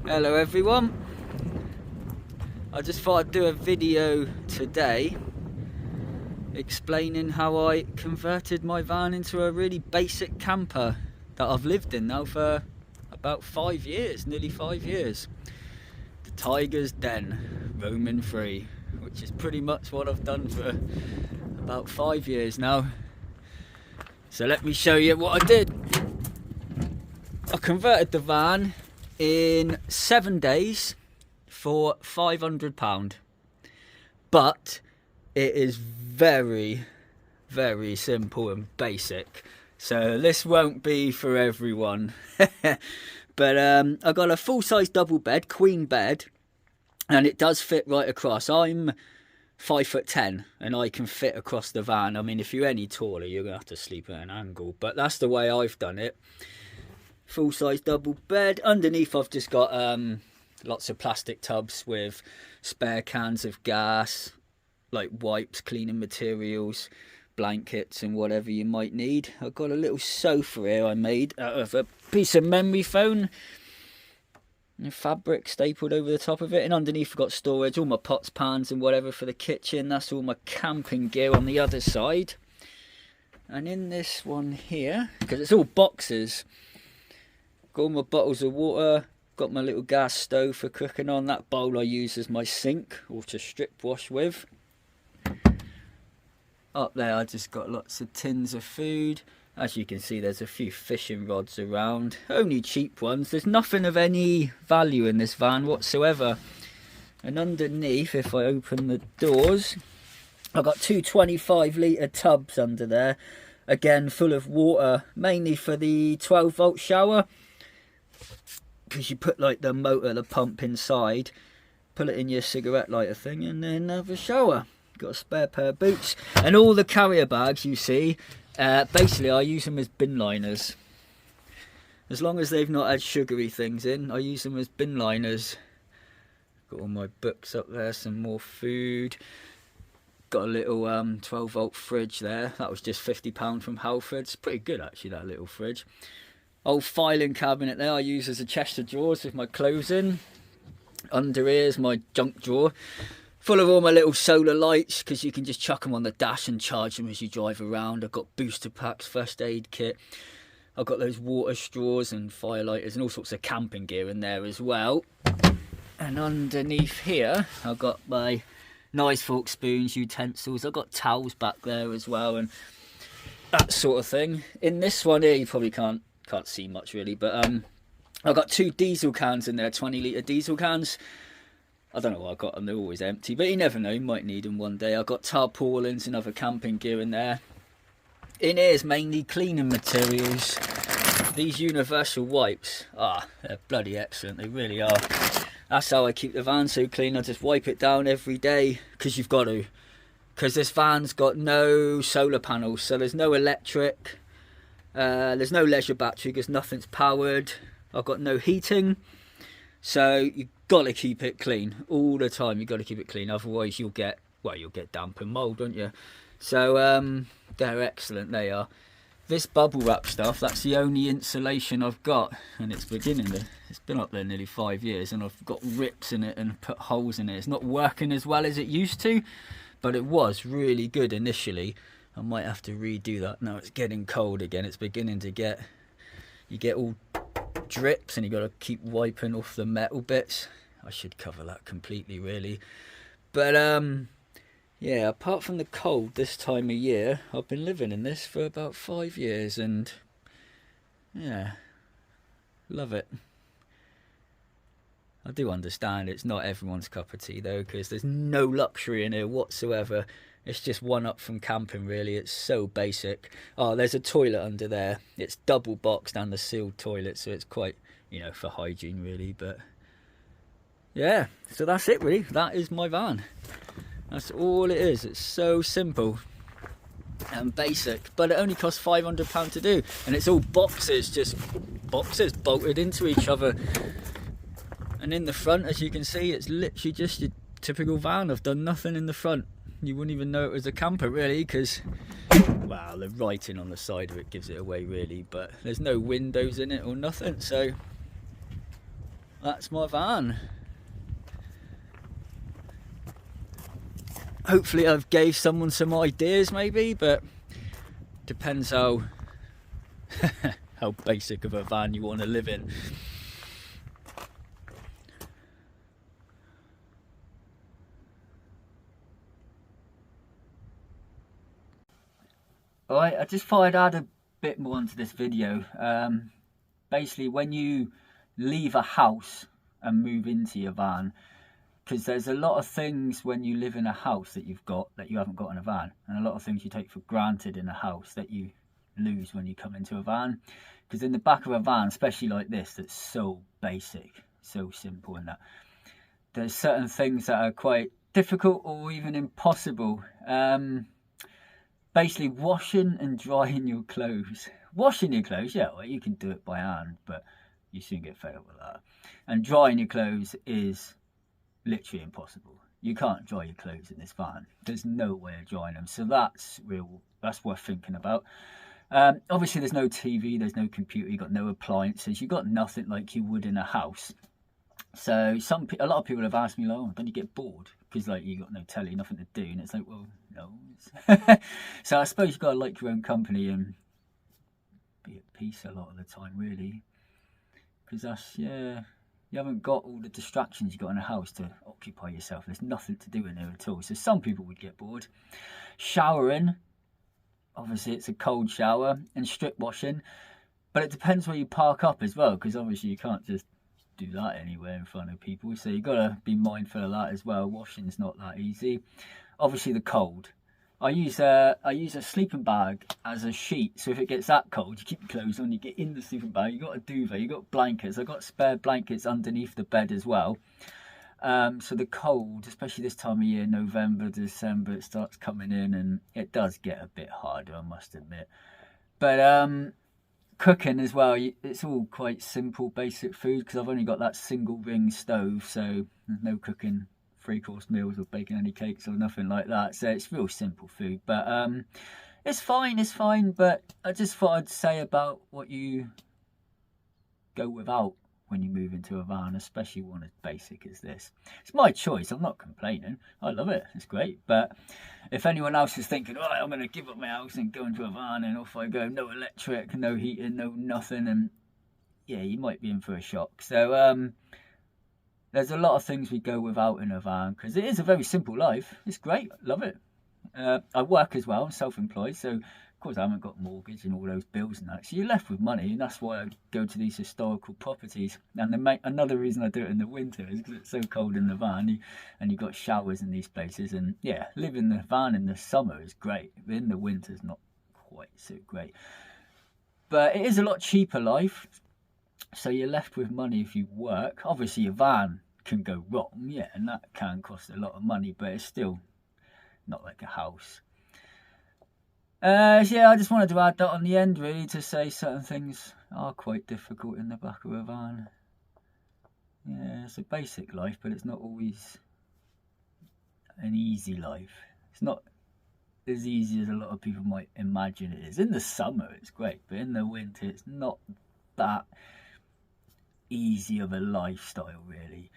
Hello everyone, I just thought I'd do a video today explaining how I converted my van into a really basic camper that I've lived in now for about 5 years, nearly 5 years. The Tiger's Den, roaming free, which is pretty much what I've done for about 5 years now. So let me show you what I did. I converted the van in 7 days for £500, but it is very simple and basic, so this won't be for everyone. But I got a full-size double bed, queen bed, and it does fit right across. I'm 5'10" and I can fit across the van. I mean, if you're any taller you're gonna have to sleep at an angle, but that's the way I've done it. Full-size double bed. Underneath I've just got lots of plastic tubs with spare cans of gas, like wipes, cleaning materials, blankets and whatever you might need. I've got a little sofa here I made out of a piece of memory foam and fabric stapled over the top of it, and underneath I've got storage, all my pots, pans and whatever for the kitchen. That's all my camping gear on the other side. And in this one here, because it's all boxes, got all my bottles of water, got my little gas stove for cooking on. That bowl I use as my sink or to strip wash with. Up there I just got lots of tins of food. As you can see, there's a few fishing rods around, only cheap ones. There's nothing of any value in this van whatsoever. And underneath, if I open the doors, I've got two 25-litre tubs under there, again full of water, mainly for the 12-volt shower, because you put like the motor, the pump inside, put it in your cigarette lighter thing and then have a shower. Got a spare pair of boots, and all the carrier bags you see, basically I use them as bin liners. As long as they've not had sugary things in, I use them as bin liners. Got all my books up there, some more food. Got a little 12-volt fridge there. That was just £50 from Halfords. Pretty good actually, that little fridge. Old filing cabinet there I use as a chest of drawers with my clothes in. Under here is my junk drawer, full of all my little solar lights, because you can just chuck them on the dash and charge them as you drive around. I've got booster packs, first aid kit. I've got those water straws and firelighters and all sorts of camping gear in there as well. And underneath here I've got my knives, forks, spoons, utensils. I've got towels back there as well and that sort of thing. In this one here you probably can't see much really, but I've got two diesel cans in there, 20-litre diesel cans. I don't know what I've got them, they're always empty, but you never know, you might need them one day. I've got tarpaulins and other camping gear in there. In here is mainly cleaning materials. These universal wipes, they're bloody excellent, they really are. That's how I keep the van so clean. I just wipe it down every day, because you've got to. Because this van's got no solar panels, so there's no electric. There's no leisure battery because nothing's powered. I've got no heating, so you've got to keep it clean all the time. You've got to keep it clean, otherwise you'll get damp and mould, don't you? So they're excellent, they are. This bubble wrap stuff, that's the only insulation I've got, and it's been up there nearly 5 years, and I've got rips in it and put holes in it. It's not working as well as it used to, but it was really good initially. I might have to redo that now. It's getting cold again. It's beginning to you get all drips and you got to keep wiping off the metal bits. I should cover that completely really. But yeah, apart from the cold this time of year, I've been living in this for about 5 years and yeah, love it. I do understand it's not everyone's cup of tea though, because there's no luxury in here whatsoever. It's just one up from camping really. It's so basic. Oh, there's a toilet under there. It's double boxed and a sealed toilet, so it's quite, for hygiene really. But yeah, so that's it really. That is my van. That's all it is. It's so simple and basic, but it only costs £500 to do, and it's all boxes, just boxes bolted into each other. And in the front, as you can see, it's literally just your typical van. I've done nothing in the front. You wouldn't even know it was a camper really, because well, the writing on the side of it gives it away really, but there's no windows in it or nothing, so that's my van. Hopefully I've gave someone some ideas maybe, but depends how how basic of a van you want to live in. Alright, I just thought I'd add a bit more into this video. Basically, when you leave a house and move into your van, because there's a lot of things when you live in a house that you've got that you haven't got in a van, and a lot of things you take for granted in a house that you lose when you come into a van. Because in the back of a van, especially like this, that's so basic, so simple, and that there's certain things that are quite difficult or even impossible. Basically, washing and drying your clothes. Washing your clothes, yeah, well, you can do it by hand, but you soon get fed up with that. And drying your clothes is literally impossible. You can't dry your clothes in this van. There's no way of drying them. So that's worth thinking about. Obviously, there's no TV, there's no computer, you've got no appliances, you've got nothing like you would in a house. So a lot of people have asked me, like, oh, don't you get bored? Because like you got no telly, nothing to do, and it's like, well, no. So I suppose you've got to like your own company and be at peace a lot of the time, really. Because that's, yeah, you haven't got all the distractions you've got in a house to occupy yourself. There's nothing to do in there at all. So some people would get bored. Showering, obviously it's a cold shower, and strip washing. But it depends where you park up as well, because obviously you can't just do that anywhere in front of people, so you've got to be mindful of that as well. Washing's not that easy. Obviously the cold, I use a sleeping bag as a sheet, so if it gets that cold, you keep your clothes on, you get in the sleeping bag, you got a duvet, you got blankets. I've got spare blankets underneath the bed as well. So the cold, especially this time of year, November, December, it starts coming in, and it does get a bit harder, I must admit. But cooking as well, it's all quite simple, basic food, because I've only got that single ring stove, so there's no cooking 3-course meals or baking any cakes or nothing like that. So it's real simple food, but it's fine. But I just thought I'd say about what you go without when you move into a van, especially one as basic as this. It's my choice, I'm not complaining, I love it, it's great. But if anyone else is thinking, oh, I'm going to give up my house and go into a van, and off I go, no electric, no heating, no nothing, and yeah, you might be in for a shock. So there's a lot of things we go without in a van, because it is a very simple life. It's great, love it. I work as well, I'm self-employed, so of course I haven't got mortgage and all those bills and that, so you're left with money, and that's why I go to these historical properties. And another reason I do it in the winter is because it's so cold in the van, and you've got showers in these places. And yeah, living in the van in the summer is great, but in the winter is not quite so great. But it is a lot cheaper life, so you're left with money if you work. Obviously your van can go wrong, yeah, and that can cost a lot of money, but it's still not like a house. Yeah, I just wanted to add that on the end, really, to say certain things are quite difficult in the back of a van. Yeah, it's a basic life, but it's not always an easy life. It's not as easy as a lot of people might imagine it is. In the summer, it's great, but in the winter, it's not that easy of a lifestyle, really.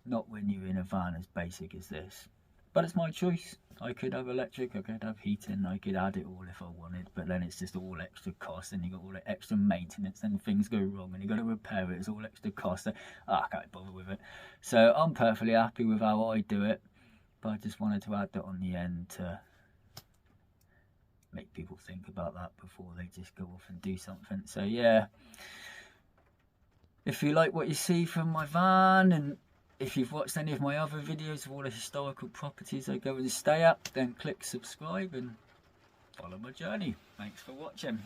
Not when you're in a van as basic as this. But it's my choice. I could have electric, I could have heating, I could add it all if I wanted, but then it's just all extra cost, and you got all the extra maintenance, and things go wrong and you got to repair it. It's all extra cost, so I can't bother with it. So I'm perfectly happy with how I do it, but I just wanted to add that on the end to make people think about that before they just go off and do something. So yeah, if you like what you see from my van, and if you've watched any of my other videos of all the historical properties I go and stay at, then click subscribe and follow my journey. Thanks for watching.